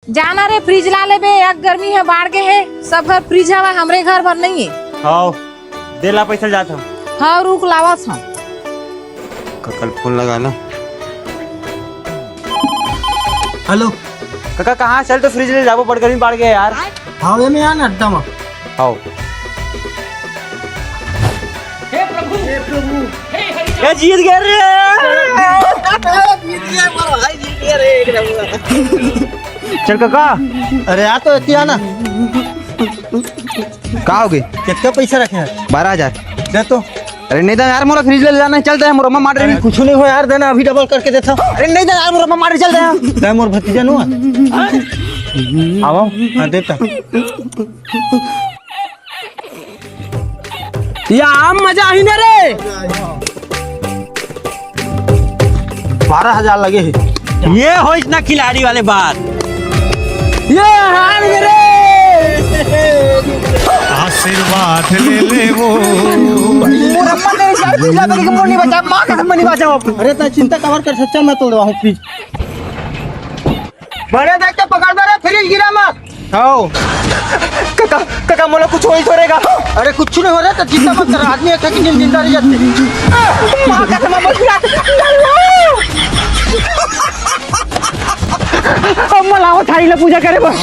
जाना रे फ्रिज ला ले बे, एक गर्मी है बाढ़ के है, सब घर फ्रिज है, हमरे घर भर नहीं है। हाँ देला पैसा जाता हूँ। हाँ रुक लावत हूँ। कल फोन लगा ना। हेलो काका कहाँ चल तो फ्रिज ले जाबो, बड़ गर्मी बाढ़ गया यार। हाँ ये में आना अड्डा में। हाँ ये जीत गया रे। चल काका। अरे आ तो इतनी आना। कहाँ हो गए? कितना पैसा रखे हैं? 12,000 दे तो। अरे नहीं यार, मोरा फ्रिज ले जाना है, चलते हैं। मोरा मार रही कुछ नहीं हो यार, देना अभी डबल करके देता हूँ। अरे नहीं यार, मोरा मार चलते हैं। दे मोर भतीजा नु आओ। हाँ देता। या आम मजा ही ना रे। 12,000 लगे है। ये हो इतना खिलाड़ी वाले बात। ये हार गए रे। आशीर्वाद ले ले वो। मोरा मन ने यार फ्रिज ला के मोर नहीं बचा, मां का मन नहीं बचा। अरे तो चिंता कवर कर सच्चा मैं तोड़ रहा हूँ फ्रिज। बड़े देख के पकड़ दे रे, फ्रिज गिरा मत। हाँ काका काका मोला कुछ हो ही छोड़ेगा। अरे कुछ नहीं हो रहा तो चिंता मत कर, आदमी एक दिन जिंदा रह जाते। मां का समा मत गिरा। अब मला उठाई ले पूजा करे बस।